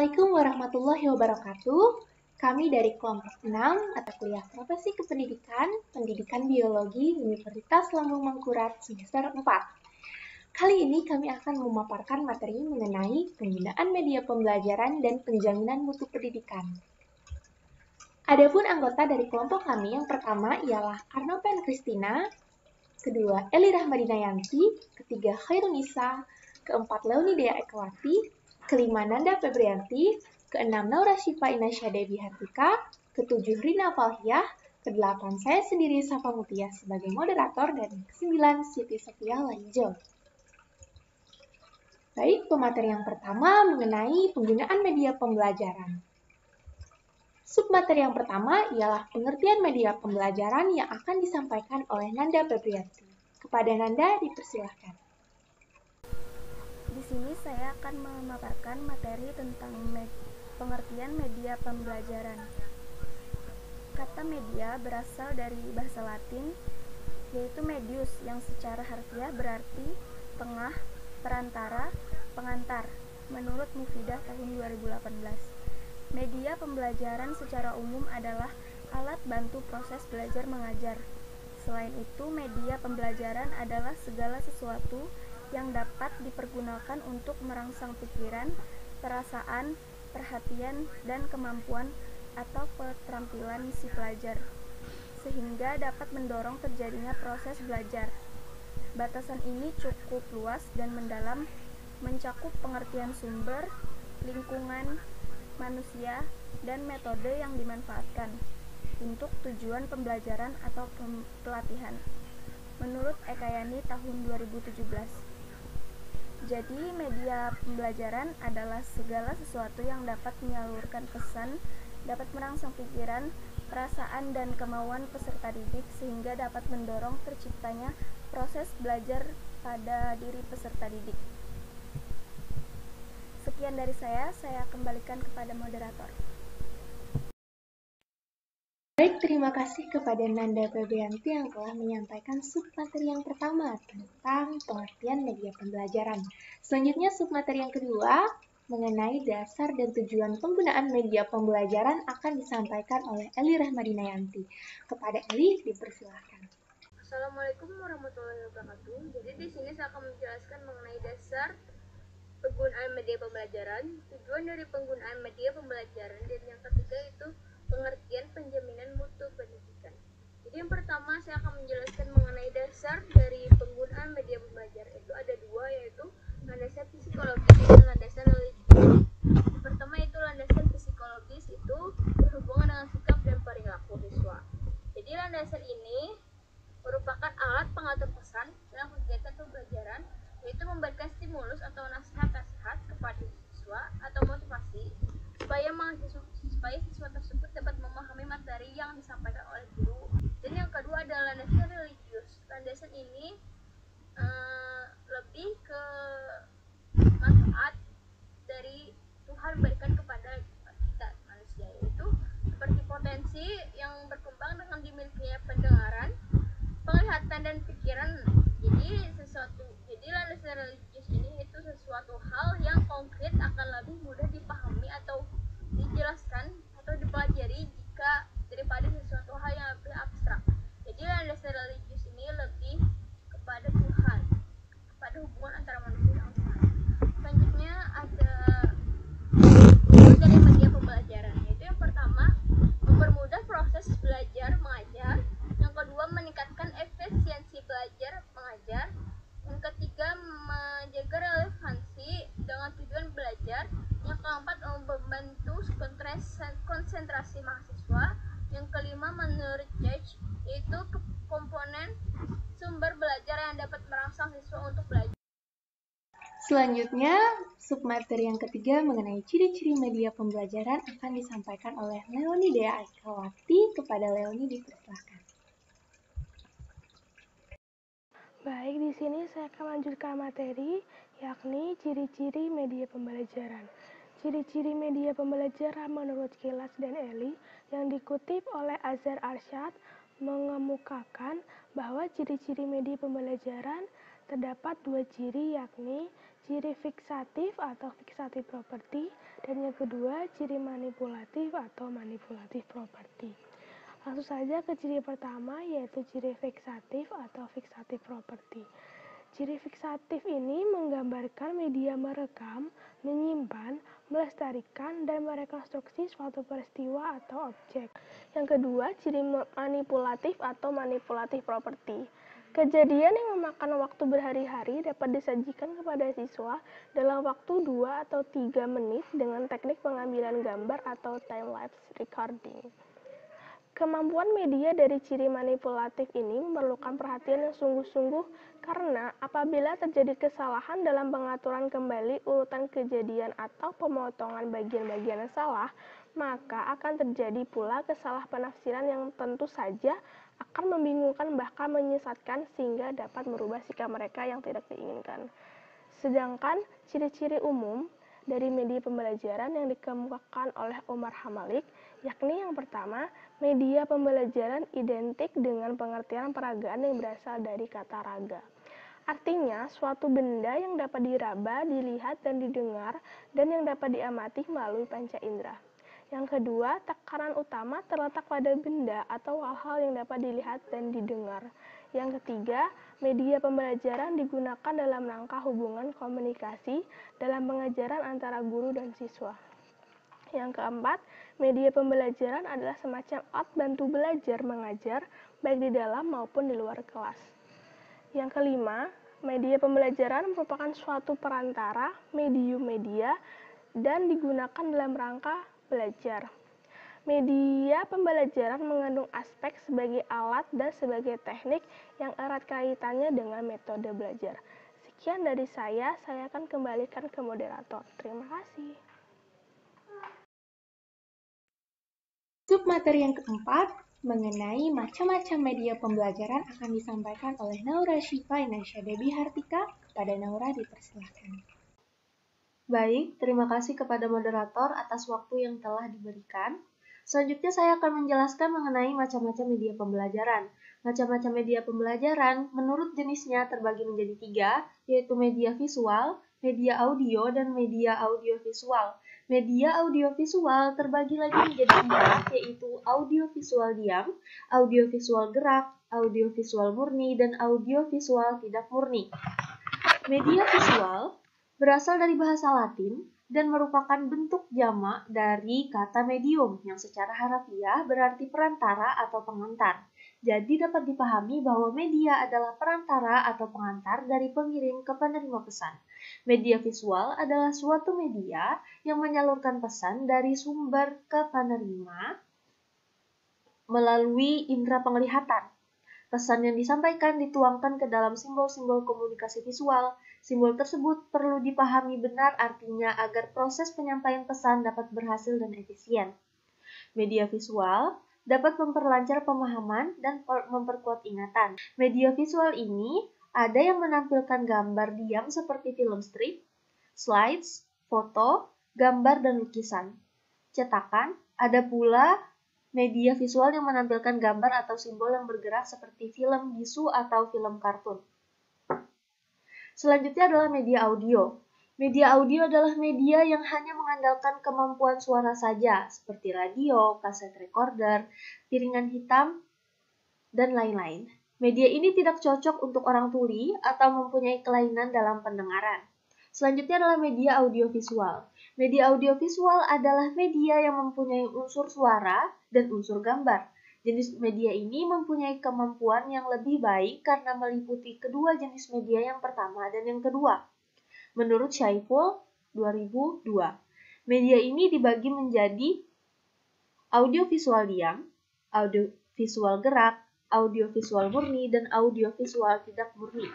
Assalamualaikum warahmatullahi wabarakatuh. Kami dari kelompok 6 mata kuliah Profesi Kependidikan, Pendidikan Biologi Universitas Lambung Mangkurat semester 4. Kali ini kami akan memaparkan materi mengenai penggunaan media pembelajaran dan penjaminan mutu pendidikan. Adapun anggota dari kelompok kami yang pertama ialah Arnopen Kristina, kedua Eli Rahmadinayanti, ketiga Khairunisa, keempat Leonidea Ekawati, kelima Nanda Febrianti, keenam Naura Syifa Inasya Dewi Hartika, ketujuh Rina Falhiah, kedelapan saya sendiri Safa Mutia sebagai moderator, dan kesembilan Siti Sofia Lanjo. Baik, pemateri yang pertama mengenai penggunaan media pembelajaran. Submateri yang pertama ialah pengertian media pembelajaran yang akan disampaikan oleh Nanda Febrianti. Kepada Nanda dipersilahkan. Di sini saya akan memaparkan materi tentang pengertian media pembelajaran. Kata media berasal dari bahasa Latin, yaitu medius, yang secara harfiah berarti tengah, perantara, pengantar, menurut Mufidah tahun 2018. Media pembelajaran secara umum adalah alat bantu proses belajar mengajar. Selain itu, media pembelajaran adalah segala sesuatu yang dapat dipergunakan untuk merangsang pikiran, perasaan, perhatian, dan kemampuan atau keterampilan si pelajar, sehingga dapat mendorong terjadinya proses belajar. Batasan ini cukup luas dan mendalam, mencakup pengertian sumber, lingkungan, manusia, dan metode yang dimanfaatkan untuk tujuan pembelajaran atau pelatihan, menurut Ekayani tahun 2017. Jadi, media pembelajaran adalah segala sesuatu yang dapat menyalurkan pesan, dapat merangsang pikiran, perasaan, dan kemauan peserta didik sehingga dapat mendorong terciptanya proses belajar pada diri peserta didik. Sekian dari saya kembalikan kepada moderator. Baik, terima kasih kepada Nanda Febrianti yang telah menyampaikan submateri yang pertama tentang pengertian media pembelajaran. Selanjutnya submateri yang kedua mengenai dasar dan tujuan penggunaan media pembelajaran akan disampaikan oleh Eli Rahmadinayanti. Kepada Eli dipersilahkan. Assalamualaikum warahmatullahi wabarakatuh. Jadi di sini saya akan menjelaskan mengenai dasar penggunaan media pembelajaran, tujuan dari penggunaan media pembelajaran, dan yang ketiga itu pengertian penjaminan mutu pendidikan. Jadi yang pertama saya akan menjelaskan mengenai dasar dari penggunaan media pembelajaran. Itu ada dua, yaitu landasan psikologis dan landasan religius. Yang pertama itu landasan psikologis, itu berhubungan dengan sikap dan perilaku siswa. Jadi landasan ini merupakan alat pengatur pesan dalam kegiatan pembelajaran, yaitu memberikan stimulus atau nasihat-nasihat kepada siswa atau motivasi supaya siswa tersebut dapat memahami materi yang disampaikan oleh guru. Dan yang kedua adalah landasan religius. Landasan ini lebih ke manfaat dari Tuhan berikan kepada kita manusia, yaitu seperti potensi yang berkembang dengan dimilikinya pendengaran, penglihatan, dan pikiran. Jadi landasan religius ini itu sesuatu hal yang konkret, akan lebih mudah dipahami atau dijelaskan atau dipelajari jika daripada sesuatu hal yang lebih abstrak. Jadi landasan religius ini lebih kepada Tuhan, kepada hubungan antara manusia dan Tuhan. Selanjutnya ada dari media pembelajaran, yaitu yang pertama mempermudah proses belajar mengajar, yang kedua meningkatkan efisiensi belajar mengajar, yang ketiga menjaga relevansi dengan tujuan belajar, yang keempat membantu konsentrasi mahasiswa, yang kelima menurut Judge yaitu komponen sumber belajar yang dapat merangsang siswa untuk belajar. Selanjutnya, submateri yang ketiga mengenai ciri-ciri media pembelajaran akan disampaikan oleh Leonidea Ekawati. Kepada Leoni dipersilakan. Baik, di sini saya akan melanjutkan materi, yakni ciri-ciri media pembelajaran. Ciri-ciri media pembelajaran menurut Kilas dan Eli yang dikutip oleh Azhar Arsyad mengemukakan bahwa ciri-ciri media pembelajaran terdapat dua ciri, yakni ciri fiksatif atau fixative property, dan yang kedua ciri manipulatif atau manipulative property. Langsung saja ke ciri pertama, yaitu ciri fiksatif atau fixative property. Ciri fiksatif ini menggambarkan media merekam, menyimpan, melestarikan, dan merekonstruksi suatu peristiwa atau objek. Yang kedua, ciri manipulatif atau manipulative property. Kejadian yang memakan waktu berhari-hari dapat disajikan kepada siswa dalam waktu 2 atau 3 menit dengan teknik pengambilan gambar atau time-lapse recording. Kemampuan media dari ciri manipulatif ini memerlukan perhatian yang sungguh-sungguh karena apabila terjadi kesalahan dalam pengaturan kembali urutan kejadian atau pemotongan bagian-bagian yang salah, maka akan terjadi pula kesalahpenafsiran yang tentu saja akan membingungkan bahkan menyesatkan sehingga dapat merubah sikap mereka yang tidak diinginkan. Sedangkan ciri-ciri umum dari media pembelajaran yang dikemukakan oleh Omar Hamalik, yakni yang pertama, media pembelajaran identik dengan pengertian peragaan yang berasal dari kata raga. Artinya, suatu benda yang dapat diraba, dilihat, dan didengar, dan yang dapat diamati melalui panca indera. Yang kedua, tekanan utama terletak pada benda atau hal-hal yang dapat dilihat dan didengar. Yang ketiga, media pembelajaran digunakan dalam rangka hubungan komunikasi dalam pengajaran antara guru dan siswa. Yang keempat, media pembelajaran adalah semacam alat bantu belajar mengajar, baik di dalam maupun di luar kelas. Yang kelima, media pembelajaran merupakan suatu perantara, medium media, dan digunakan dalam rangka belajar. Media pembelajaran mengandung aspek sebagai alat dan sebagai teknik yang erat kaitannya dengan metode belajar. Sekian dari saya akan kembalikan ke moderator. Terima kasih. Submateri yang keempat, mengenai macam-macam media pembelajaran akan disampaikan oleh Naura Syifa Inaisyah Debi Hartika. Kepada Naura dipersilahkan. Baik, terima kasih kepada moderator atas waktu yang telah diberikan. Selanjutnya saya akan menjelaskan mengenai macam-macam media pembelajaran. Macam-macam media pembelajaran menurut jenisnya terbagi menjadi 3, yaitu media visual, media audio, dan media audiovisual. Media audiovisual terbagi lagi menjadi 4, yaitu audiovisual diam, audiovisual gerak, audiovisual murni, dan audiovisual tidak murni. Media visual berasal dari bahasa Latin dan merupakan bentuk jamak dari kata medium yang secara harafiah berarti perantara atau pengantar. Jadi dapat dipahami bahwa media adalah perantara atau pengantar dari pengirim ke penerima pesan. Media visual adalah suatu media yang menyalurkan pesan dari sumber ke penerima melalui indera penglihatan. Pesan yang disampaikan dituangkan ke dalam simbol-simbol komunikasi visual. Simbol tersebut perlu dipahami benar artinya agar proses penyampaian pesan dapat berhasil dan efisien. Media visual dapat memperlancar pemahaman dan memperkuat ingatan. Media visual ini ada yang menampilkan gambar diam seperti film strip, slides, foto, gambar, dan lukisan. Cetakan, ada pula media visual yang menampilkan gambar atau simbol yang bergerak seperti film bisu atau film kartun. Selanjutnya adalah media audio. Media audio adalah media yang hanya mengandalkan kemampuan suara saja, seperti radio, kaset recorder, piringan hitam, dan lain-lain. Media ini tidak cocok untuk orang tuli atau mempunyai kelainan dalam pendengaran. Selanjutnya adalah media audiovisual. Media audiovisual adalah media yang mempunyai unsur suara dan unsur gambar. Jenis media ini mempunyai kemampuan yang lebih baik karena meliputi kedua jenis media yang pertama dan yang kedua. Menurut Syaiful 2002, media ini dibagi menjadi audiovisual diam, audiovisual gerak, audiovisual murni, dan audiovisual tidak murni.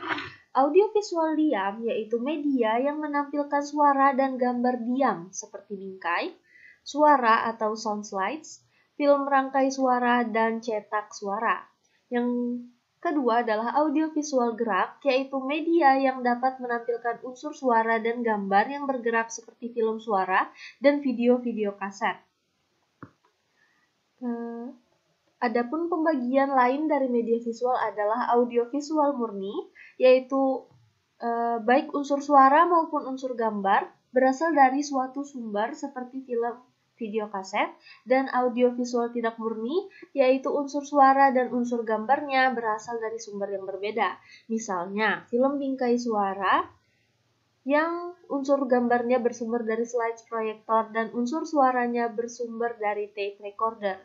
Audiovisual diam yaitu media yang menampilkan suara dan gambar diam seperti bingkai, suara atau sound slides, film rangkai suara, dan cetak suara. Yang kedua adalah audiovisual gerak, yaitu media yang dapat menampilkan unsur suara dan gambar yang bergerak seperti film suara dan video-video kaset. Adapun pembagian lain dari media visual adalah audiovisual murni, yaitu baik unsur suara maupun unsur gambar berasal dari suatu sumber seperti film, video kaset, dan audiovisual tidak murni, yaitu unsur suara dan unsur gambarnya berasal dari sumber yang berbeda. Misalnya, film bingkai suara yang unsur gambarnya bersumber dari slide proyektor dan unsur suaranya bersumber dari tape recorder.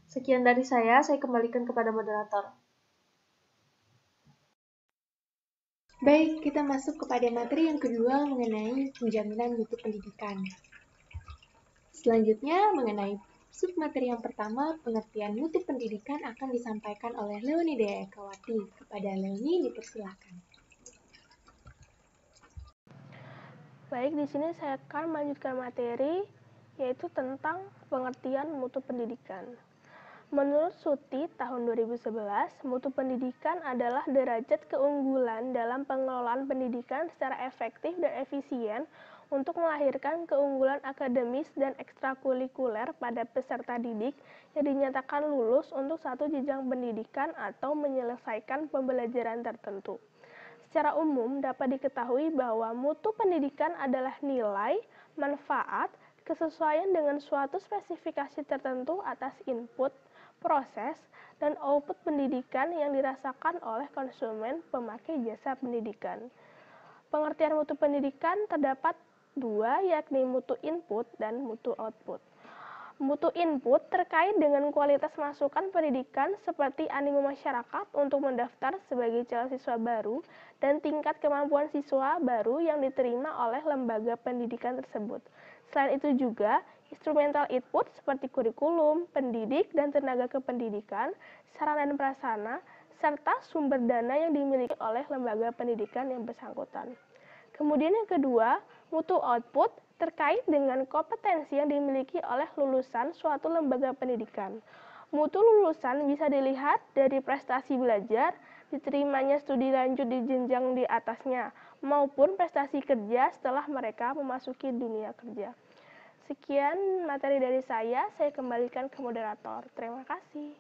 Sekian dari saya kembalikan kepada moderator. Baik, kita masuk kepada materi yang kedua mengenai penjaminan mutu pendidikan. Selanjutnya, mengenai submateri yang pertama, pengertian mutu pendidikan akan disampaikan oleh Leonida Ekawati. Kepada Leoni, dipersilakan. Baik, di sini saya akan melanjutkan materi, yaitu tentang pengertian mutu pendidikan. Menurut Suti tahun 2011, mutu pendidikan adalah derajat keunggulan dalam pengelolaan pendidikan secara efektif dan efisien untuk melahirkan keunggulan akademis dan ekstrakurikuler pada peserta didik yang dinyatakan lulus untuk satu jenjang pendidikan atau menyelesaikan pembelajaran tertentu. Secara umum dapat diketahui bahwa mutu pendidikan adalah nilai, manfaat, kesesuaian dengan suatu spesifikasi tertentu atas input, proses, dan output pendidikan yang dirasakan oleh konsumen pemakai jasa pendidikan. Pengertian mutu pendidikan terdapat dua, yakni mutu input dan mutu output. Mutu input terkait dengan kualitas masukan pendidikan seperti animo masyarakat untuk mendaftar sebagai calon siswa baru dan tingkat kemampuan siswa baru yang diterima oleh lembaga pendidikan tersebut. Selain itu juga, instrumental input seperti kurikulum, pendidik, dan tenaga kependidikan, sarana dan prasarana, serta sumber dana yang dimiliki oleh lembaga pendidikan yang bersangkutan. Kemudian yang kedua, mutu output terkait dengan kompetensi yang dimiliki oleh lulusan suatu lembaga pendidikan. Mutu lulusan bisa dilihat dari prestasi belajar, diterimanya studi lanjut di jenjang di atasnya, maupun prestasi kerja setelah mereka memasuki dunia kerja. Sekian materi dari saya kembalikan ke moderator. Terima kasih.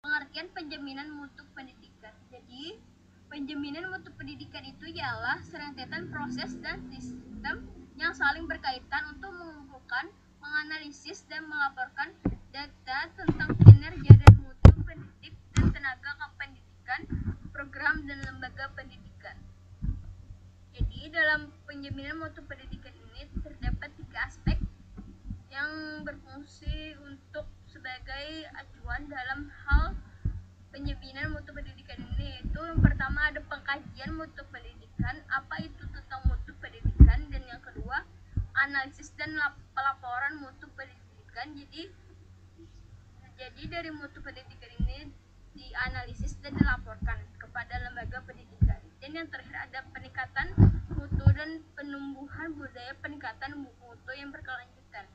Pengertian penjaminan mutu pendidikan. Jadi, penjaminan mutu pendidikan itu ialah serentetan proses dan sistem yang saling berkaitan untuk mengumpulkan, menganalisis, dan melaporkan data tentang kinerja dan mutu pendidik dan tenaga kependidikan, program dan lembaga pendidikan. Jadi, dalam penjaminan mutu pendidikan ini terdapat 3 aspek yang berfungsi untuk sebagai acuan dalam hal penjaminan mutu pendidikan ini, yaitu yang pertama ada pengkajian mutu pendidikan, apa itu tentang mutu pendidikan, dan yang kedua analisis dan pelaporan mutu pendidikan. Jadi dari mutu pendidikan ini dianalisis dan dilaporkan kepada lembaga pendidikan. Dan yang terakhir ada peningkatan mutu dan penumbuhan budaya peningkatan mutu yang berkelanjutan.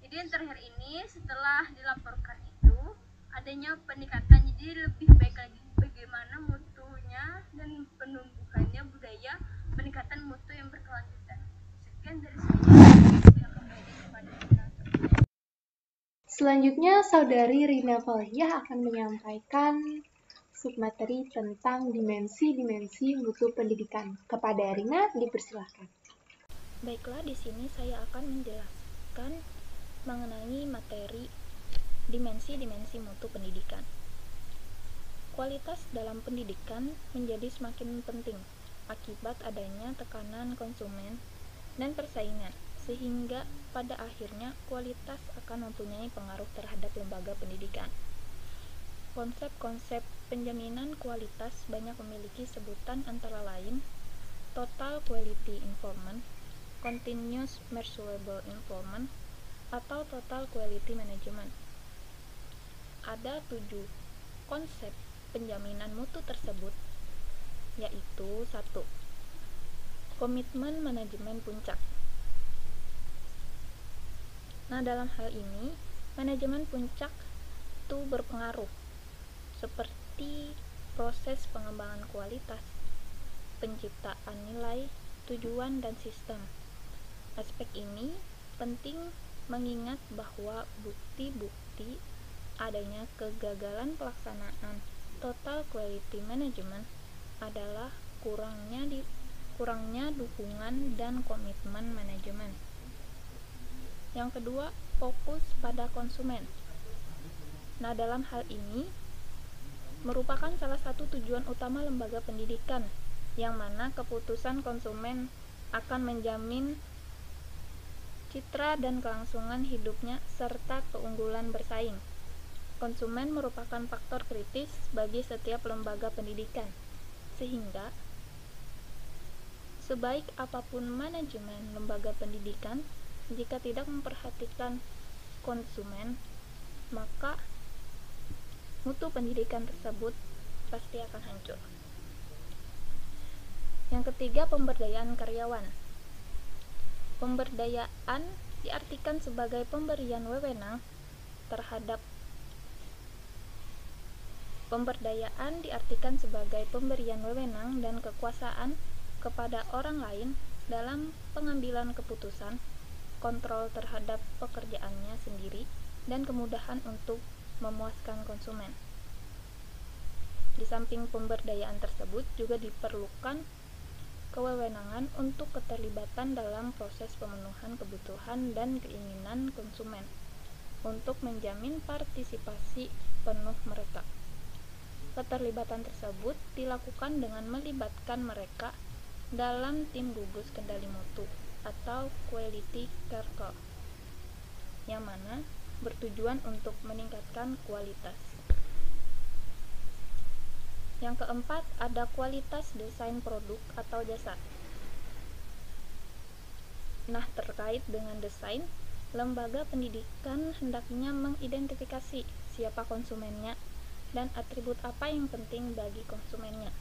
Jadi yang terakhir ini setelah dilaporkan itu adanya peningkatan, jadi lebih baik lagi bagaimana mutunya dan penumbuhannya budaya peningkatan mutu yang berkelanjutan. Sekian dari saya. Selanjutnya, Saudari Rina Valiyah akan menyampaikan submateri tentang dimensi-dimensi mutu pendidikan. Kepada Rina, dipersilakan. Baiklah, di sini saya akan menjelaskan mengenai materi dimensi-dimensi mutu pendidikan. Kualitas dalam pendidikan menjadi semakin penting akibat adanya tekanan konsumen dan persaingan, sehingga pada akhirnya kualitas akan mempunyai pengaruh terhadap lembaga pendidikan. Konsep-konsep penjaminan kualitas banyak memiliki sebutan antara lain Total Quality Improvement, Continuous Measurable Improvement, atau Total Quality Management. Ada 7 konsep penjaminan mutu tersebut, yaitu 1. Komitmen manajemen puncak. Nah, dalam hal ini, manajemen puncak itu berpengaruh, seperti proses pengembangan kualitas, penciptaan nilai, tujuan, dan sistem. Aspek ini penting mengingat bahwa bukti-bukti adanya kegagalan pelaksanaan Total Quality Management adalah kurangnya dukungan dan komitmen manajemen. Yang kedua, fokus pada konsumen. Nah, dalam hal ini merupakan salah satu tujuan utama lembaga pendidikan, yang mana keputusan konsumen akan menjamin citra dan kelangsungan hidupnya serta keunggulan bersaing. Konsumen merupakan faktor kritis bagi setiap lembaga pendidikan, sehingga sebaik apapun manajemen lembaga pendidikan, jika tidak memperhatikan konsumen, maka mutu pendidikan tersebut pasti akan hancur. Yang ketiga, pemberdayaan karyawan. Pemberdayaan diartikan sebagai pemberian wewenang dan kekuasaan kepada orang lain dalam pengambilan keputusan, kontrol terhadap pekerjaannya sendiri, dan kemudahan untuk memuaskan konsumen. Di samping pemberdayaan tersebut juga diperlukan kewewenangan untuk keterlibatan dalam proses pemenuhan kebutuhan dan keinginan konsumen untuk menjamin partisipasi penuh mereka. Keterlibatan tersebut dilakukan dengan melibatkan mereka dalam tim gugus kendali mutu atau quality circle, yang mana bertujuan untuk meningkatkan kualitas. Yang keempat, ada kualitas desain produk atau jasa. Nah, terkait dengan desain, lembaga pendidikan hendaknya mengidentifikasi siapa konsumennya dan atribut apa yang penting bagi konsumennya.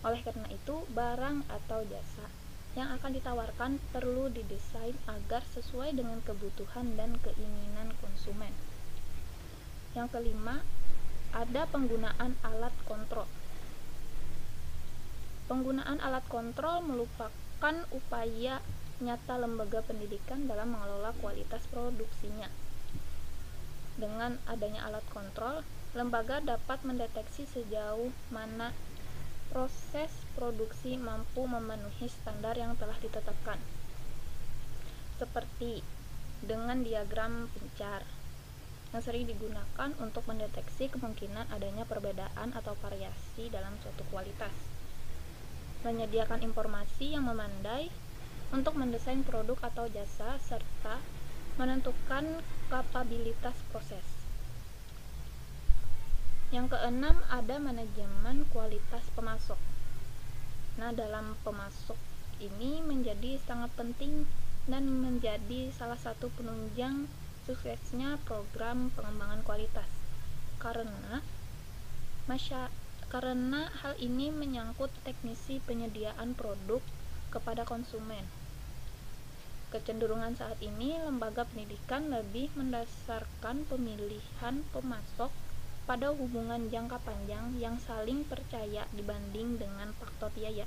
Oleh karena itu, barang atau jasa yang akan ditawarkan perlu didesain agar sesuai dengan kebutuhan dan keinginan konsumen. Yang kelima, ada penggunaan alat kontrol. Penggunaan alat kontrol merupakan upaya nyata lembaga pendidikan dalam mengelola kualitas produksinya. Dengan adanya alat kontrol, lembaga dapat mendeteksi sejauh mana proses produksi mampu memenuhi standar yang telah ditetapkan, seperti dengan diagram pencar yang sering digunakan untuk mendeteksi kemungkinan adanya perbedaan atau variasi dalam suatu kualitas, menyediakan informasi yang memandai untuk mendesain produk atau jasa, serta menentukan kapabilitas proses. Yang keenam, ada manajemen kualitas pemasok. Nah, dalam pemasok ini menjadi sangat penting dan menjadi salah satu penunjang suksesnya program pengembangan kualitas. Karena hal ini menyangkut teknisi penyediaan produk kepada konsumen. Kecenderungan saat ini lembaga pendidikan lebih mendasarkan pemilihan pemasok pada hubungan jangka panjang yang saling percaya dibanding dengan faktor biaya.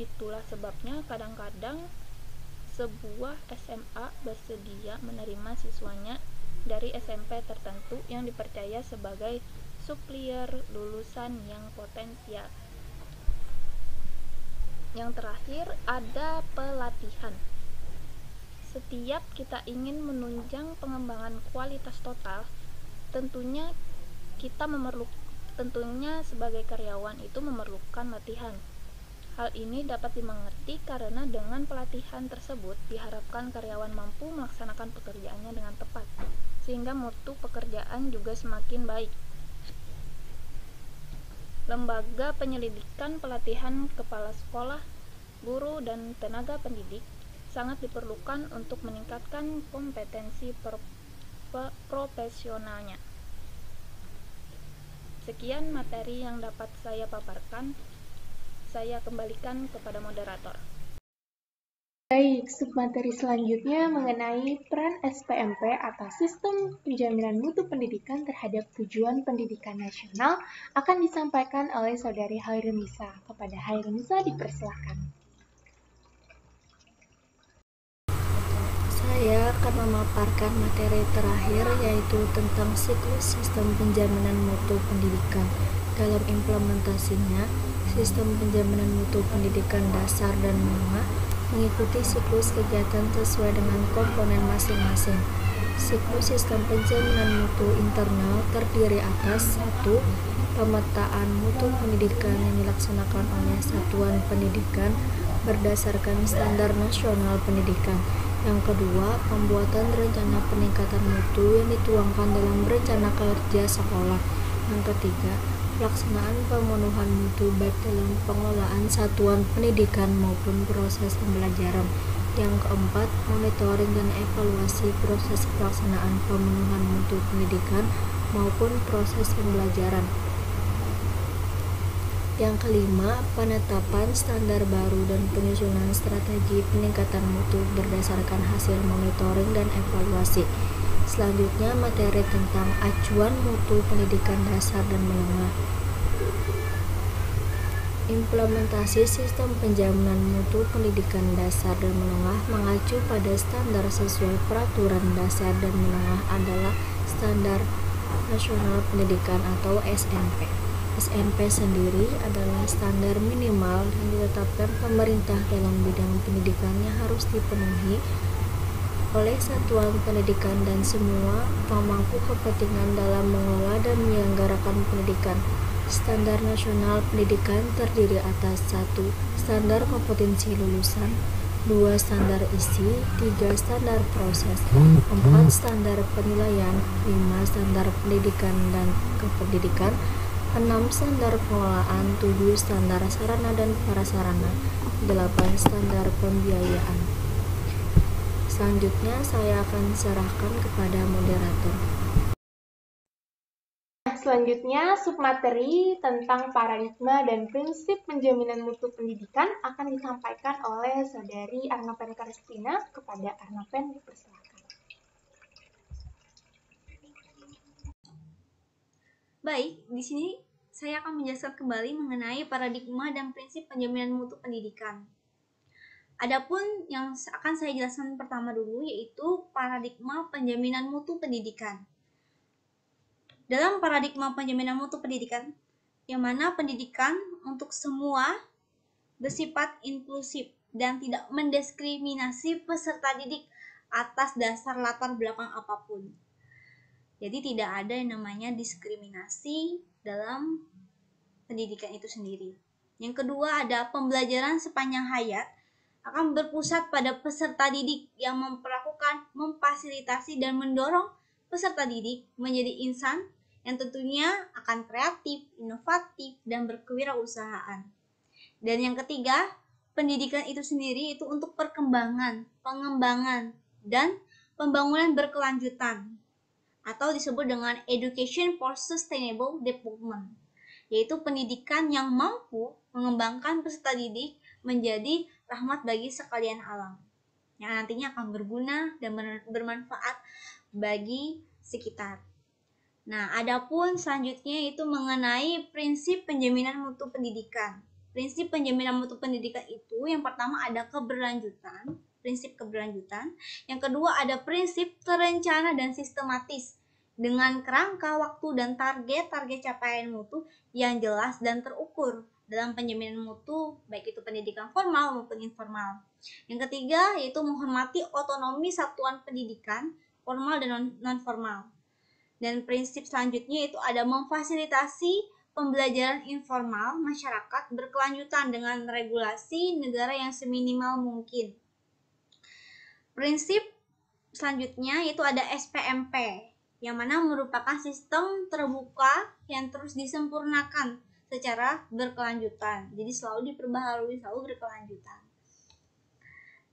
Itulah sebabnya kadang-kadang sebuah SMA bersedia menerima siswanya dari SMP tertentu yang dipercaya sebagai supplier lulusan yang potensial. Yang terakhir, ada pelatihan. Setiap kita ingin menunjang pengembangan kualitas total, tentunya sebagai karyawan itu memerlukan latihan. Hal ini dapat dimengerti karena dengan pelatihan tersebut diharapkan karyawan mampu melaksanakan pekerjaannya dengan tepat, sehingga mutu pekerjaan juga semakin baik. Lembaga penyelidikan pelatihan kepala sekolah, guru, dan tenaga pendidik sangat diperlukan untuk meningkatkan kompetensi profesionalnya. Sekian materi yang dapat saya paparkan. Saya kembalikan kepada moderator. Baik, submateri selanjutnya mengenai peran SPMP atau Sistem Penjaminan Mutu Pendidikan terhadap Tujuan Pendidikan Nasional akan disampaikan oleh Saudari Hairunisa. Kepada Hairunisa dipersilakan. Saya akan memaparkan materi terakhir, yaitu tentang siklus sistem penjaminan mutu pendidikan. Dalam implementasinya, Sistem penjaminan mutu pendidikan dasar dan menengah mengikuti siklus kegiatan sesuai dengan komponen masing-masing. Siklus sistem penjaminan mutu internal terdiri atas 1. Pemetaan mutu pendidikan yang dilaksanakan oleh satuan pendidikan berdasarkan standar nasional pendidikan. Yang kedua, pembuatan rencana peningkatan mutu yang dituangkan dalam rencana kerja sekolah. Yang ketiga, pelaksanaan pemenuhan mutu baik dalam pengelolaan satuan pendidikan maupun proses pembelajaran. Yang keempat, monitoring dan evaluasi proses pelaksanaan pemenuhan mutu pendidikan maupun proses pembelajaran. Yang kelima, penetapan standar baru dan penyusunan strategi peningkatan mutu berdasarkan hasil monitoring dan evaluasi. Selanjutnya, materi tentang acuan mutu pendidikan dasar dan menengah. Implementasi sistem penjaminan mutu pendidikan dasar dan menengah mengacu pada standar sesuai peraturan dasar dan menengah adalah Standar Nasional Pendidikan atau SNP. SNP sendiri adalah standar minimal yang ditetapkan pemerintah dalam bidang pendidikan yang harus dipenuhi oleh satuan pendidikan dan semua pemangku kepentingan dalam mengelola dan menyelenggarakan pendidikan. Standar nasional pendidikan terdiri atas 1. Standar kompetensi lulusan, 2. Standar isi, 3. Standar proses, 4. Standar penilaian, 5. Standar pendidikan dan kependidikan, 6. Standar pengelolaan, 7. Standar sarana dan prasarana, 8. Standar pembiayaan. Selanjutnya saya akan serahkan kepada moderator. Selanjutnya, submateri tentang paradigma dan prinsip penjaminan mutu pendidikan akan disampaikan oleh Saudari Arnapen Karistina. Kepada Arnapen dipersilakan. Baik, di sini saya akan menjelaskan kembali mengenai paradigma dan prinsip penjaminan mutu pendidikan. Adapun yang akan saya jelaskan pertama dulu yaitu paradigma penjaminan mutu pendidikan. Dalam paradigma penjaminan mutu pendidikan, yang mana pendidikan untuk semua bersifat inklusif dan tidak mendiskriminasi peserta didik atas dasar latar belakang apapun. Jadi tidak ada yang namanya diskriminasi dalam pendidikan itu sendiri. Yang kedua ada pembelajaran sepanjang hayat akan berpusat pada peserta didik yang memperlakukan, memfasilitasi dan mendorong peserta didik menjadi insan yang tentunya akan kreatif, inovatif, dan berkewirausahaan. Dan yang ketiga, pendidikan itu sendiri itu untuk perkembangan, pengembangan, dan pembangunan berkelanjutan atau disebut dengan Education for Sustainable Development, yaitu pendidikan yang mampu mengembangkan peserta didik menjadi rahmat bagi sekalian alam, yang nantinya akan berguna dan bermanfaat bagi sekitar. Nah, adapun selanjutnya itu mengenai prinsip penjaminan mutu pendidikan. Prinsip penjaminan mutu pendidikan itu yang pertama ada keberlanjutan, prinsip keberlanjutan. Yang kedua ada prinsip terencana dan sistematis dengan kerangka waktu dan target capaian mutu yang jelas dan terukur dalam penjaminan mutu baik itu pendidikan formal maupun informal. Yang ketiga yaitu menghormati otonomi satuan pendidikan formal dan non-formal. Dan prinsip selanjutnya itu ada memfasilitasi pembelajaran informal masyarakat berkelanjutan dengan regulasi negara yang seminimal mungkin. Prinsip selanjutnya itu ada SPMP, yang mana merupakan sistem terbuka yang terus disempurnakan secara berkelanjutan. Jadi selalu diperbaharui, selalu berkelanjutan.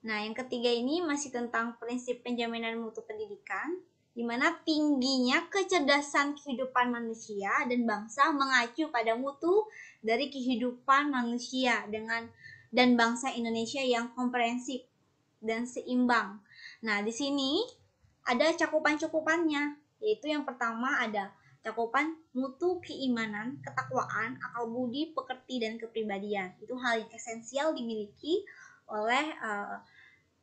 Nah, yang ketiga ini masih tentang prinsip penjaminan mutu pendidikan, di mana tingginya kecerdasan kehidupan manusia dan bangsa mengacu pada mutu dari kehidupan manusia dan bangsa Indonesia yang komprehensif dan seimbang. Nah, di sini ada cakupan-cakupannya, yaitu yang pertama ada cakupan mutu keimanan, ketakwaan, akal budi, pekerti, dan kepribadian. Itu hal yang esensial dimiliki oleh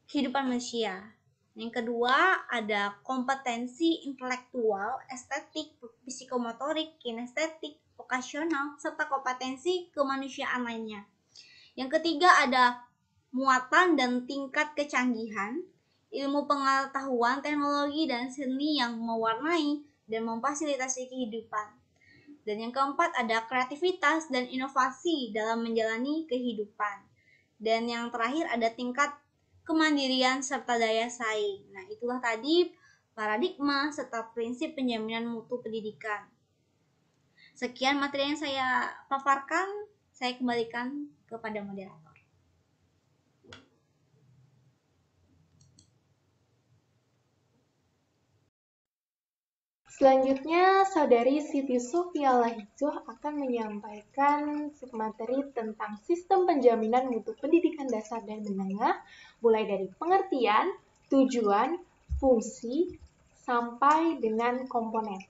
kehidupan manusia. Yang kedua ada kompetensi intelektual, estetik, psikomotorik, kinestetik, vokasional, serta kompetensi kemanusiaan lainnya. Yang ketiga ada muatan dan tingkat kecanggihan, ilmu pengetahuan, teknologi, dan seni yang mewarnai dan memfasilitasi kehidupan. Dan yang keempat ada kreativitas dan inovasi dalam menjalani kehidupan. Dan yang terakhir ada tingkat kemandirian serta daya saing. Nah, itulah tadi paradigma serta prinsip penjaminan mutu pendidikan. Sekian materi yang saya paparkan, saya kembalikan kepada moderator. Selanjutnya, Saudari Siti Sofia Lahijoh akan menyampaikan materi tentang sistem penjaminan mutu pendidikan dasar dan menengah, mulai dari pengertian, tujuan, fungsi, sampai dengan komponen.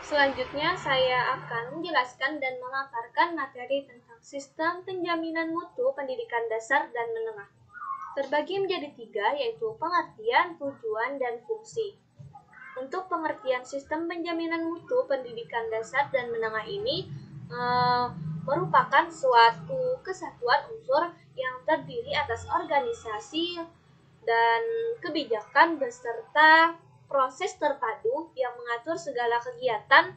Selanjutnya, saya akan menjelaskan dan memaparkan materi tentang sistem penjaminan mutu pendidikan dasar dan menengah. Terbagi menjadi 3, yaitu pengertian, tujuan, dan fungsi. Untuk pengertian sistem penjaminan mutu pendidikan dasar dan menengah ini merupakan suatu kesatuan unsur yang terdiri atas organisasi dan kebijakan beserta proses terpadu yang mengatur segala kegiatan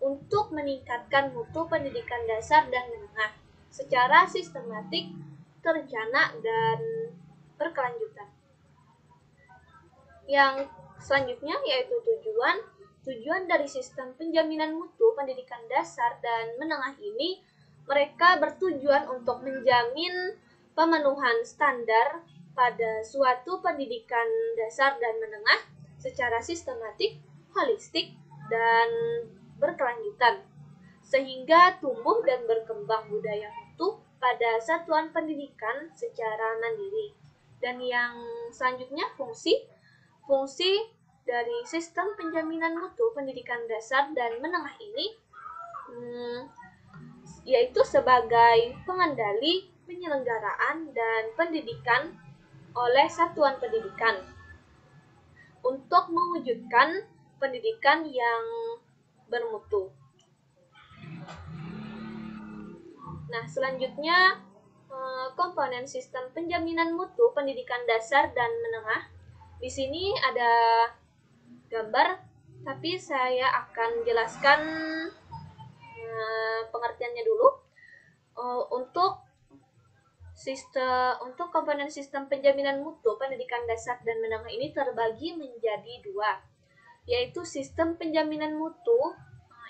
untuk meningkatkan mutu pendidikan dasar dan menengah secara sistematik, terencana, dan berkelanjutan. Yang selanjutnya yaitu tujuan. Tujuan dari sistem penjaminan mutu pendidikan dasar dan menengah ini, mereka bertujuan untuk menjamin pemenuhan standar pada suatu pendidikan dasar dan menengah secara sistematik, holistik, dan berkelanjutan, sehingga tumbuh dan berkembang budaya mutu pada satuan pendidikan secara mandiri. Dan yang selanjutnya fungsi. Fungsi dari sistem penjaminan mutu pendidikan dasar dan menengah ini yaitu sebagai pengendali penyelenggaraan dan pendidikan oleh satuan pendidikan untuk mewujudkan pendidikan yang bermutu. Nah, selanjutnya komponen sistem penjaminan mutu pendidikan dasar dan menengah. Di sini ada gambar, tapi saya akan jelaskan pengertiannya dulu. Untuk komponen sistem penjaminan mutu pendidikan dasar dan menengah ini terbagi menjadi 2, yaitu sistem penjaminan mutu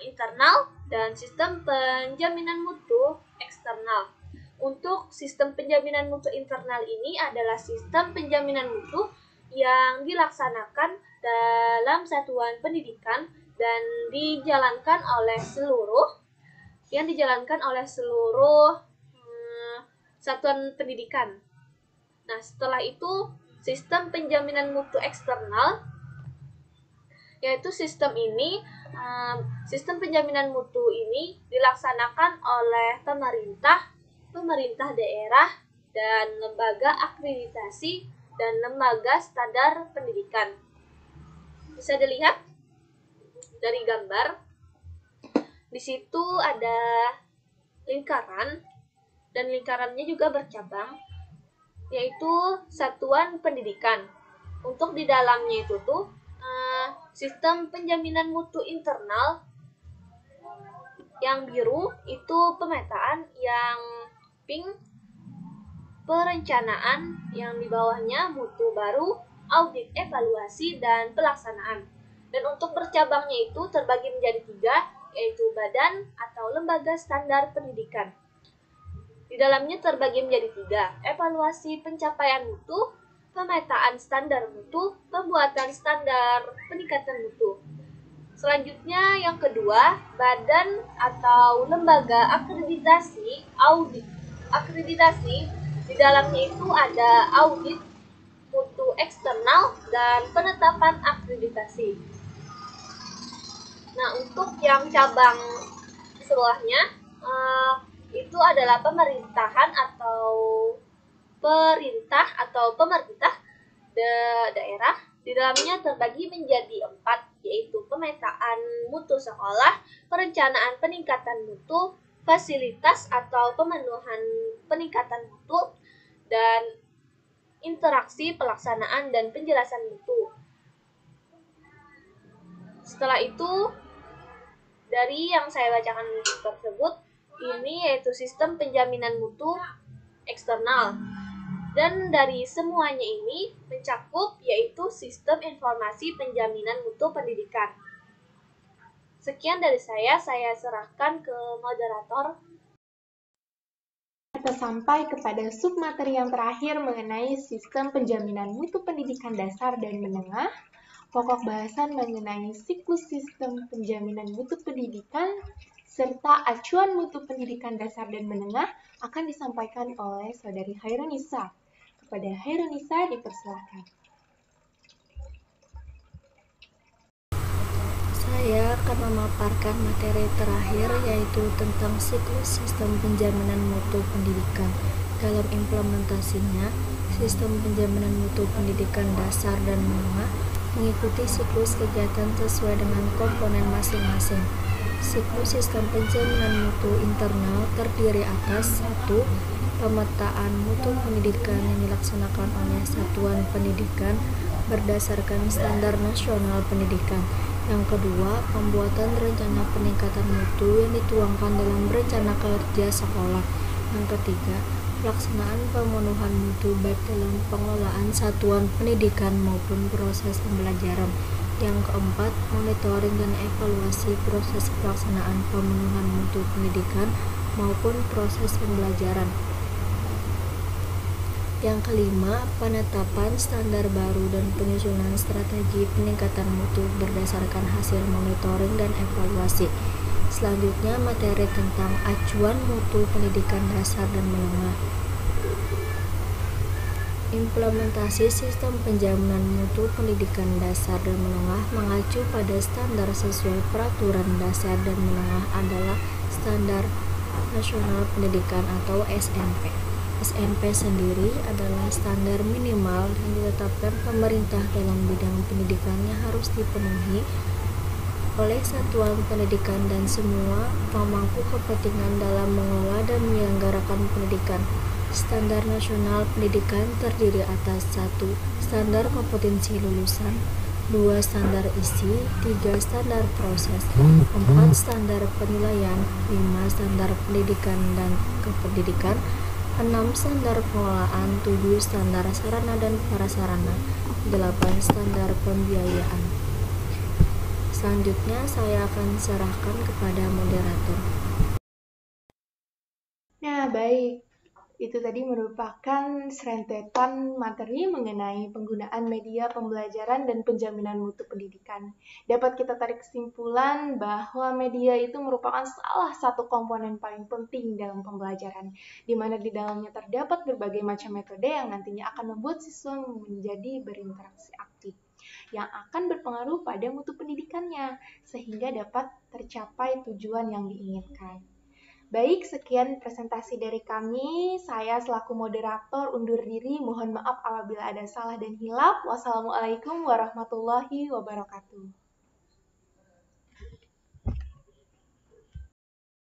internal dan sistem penjaminan mutu eksternal. Untuk sistem penjaminan mutu internal ini adalah sistem penjaminan mutu yang dilaksanakan dalam satuan pendidikan dan dijalankan oleh seluruh satuan pendidikan. Nah, setelah itu sistem penjaminan mutu eksternal, yaitu sistem penjaminan mutu ini dilaksanakan oleh pemerintah daerah, dan lembaga akreditasi dan lembaga standar pendidikan. Bisa dilihat dari gambar. Di situ ada lingkaran, dan lingkarannya juga bercabang, yaitu satuan pendidikan. Untuk di dalamnya itu sistem penjaminan mutu internal yang biru itu pemetaan, yang pink perencanaan, yang di bawahnya mutu baru, audit, evaluasi, dan pelaksanaan. Dan untuk bercabangnya itu terbagi menjadi 3, yaitu badan atau lembaga standar pendidikan. Di dalamnya terbagi menjadi 3, evaluasi pencapaian mutu, pemetaan standar mutu, pembuatan standar peningkatan mutu. Selanjutnya yang kedua, badan atau lembaga akreditasi, audit. Akreditasi, di dalamnya itu ada audit, mutu eksternal, dan penetapan akreditasi. Nah, untuk yang cabang setelahnya, itu adalah pemerintah atau pemerintah daerah, Di dalamnya terbagi menjadi 4, yaitu pemetaan mutu sekolah, perencanaan peningkatan mutu, fasilitas atau pemenuhan peningkatan mutu, dan interaksi pelaksanaan dan penjelasan mutu. Setelah itu, dari yang saya bacakan tersebut, ini yaitu sistem penjaminan mutu eksternal. Dan dari semuanya ini mencakup yaitu sistem informasi penjaminan mutu pendidikan. Sekian dari saya serahkan ke moderator. Kita sampai kepada submateri yang terakhir mengenai sistem penjaminan mutu pendidikan dasar dan menengah. Pokok bahasan mengenai siklus sistem penjaminan mutu pendidikan serta acuan mutu pendidikan dasar dan menengah akan disampaikan oleh Saudari Hairunisa. Kepada Hairunisa dipersilakan. Saya akan memaparkan materi terakhir yaitu tentang siklus sistem penjaminan mutu pendidikan. Dalam implementasinya, sistem penjaminan mutu pendidikan dasar dan menengah mengikuti siklus kegiatan sesuai dengan komponen masing-masing. Siklus sistem penjaminan mutu internal terdiri atas 1. Pemetaan mutu pendidikan yang dilaksanakan oleh satuan pendidikan berdasarkan standar nasional pendidikan. Yang kedua, pembuatan rencana peningkatan mutu yang dituangkan dalam rencana kerja sekolah. Yang ketiga, pelaksanaan pemenuhan mutu baik dalam pengelolaan satuan pendidikan maupun proses pembelajaran. Yang keempat, monitoring dan evaluasi proses pelaksanaan pemenuhan mutu pendidikan maupun proses pembelajaran. Yang kelima, penetapan standar baru dan penyusunan strategi peningkatan mutu berdasarkan hasil monitoring dan evaluasi. Selanjutnya, materi tentang acuan mutu pendidikan dasar dan menengah. Implementasi sistem penjaminan mutu pendidikan dasar dan menengah mengacu pada standar sesuai peraturan dasar dan menengah adalah Standar Nasional Pendidikan atau SMP. SMP sendiri adalah standar minimal yang ditetapkan pemerintah dalam bidang pendidikan yang harus dipenuhi oleh satuan pendidikan dan semua pemangku kepentingan dalam mengelola dan menyelenggarakan pendidikan. Standar nasional pendidikan terdiri atas 1. Standar kompetensi lulusan, 2. Standar isi, 3. Standar proses, 4. Standar penilaian, 5. Standar pendidikan dan kependidikan, 6. Standar pengelolaan, 7. Standar sarana dan prasarana, 8. Standar pembiayaan. Selanjutnya saya akan serahkan kepada moderator. Nah, baik. Itu tadi merupakan serentetan materi mengenai penggunaan media pembelajaran dan penjaminan mutu pendidikan. Dapat kita tarik kesimpulan bahwa media itu merupakan salah satu komponen paling penting dalam pembelajaran, di mana di dalamnya terdapat berbagai macam metode yang nantinya akan membuat siswa menjadi berinteraksi aktif, yang akan berpengaruh pada mutu pendidikannya, sehingga dapat tercapai tujuan yang diinginkan. Baik, sekian presentasi dari kami. Saya selaku moderator undur diri. Mohon maaf apabila ada salah dan hilaf. Wassalamualaikum warahmatullahi wabarakatuh.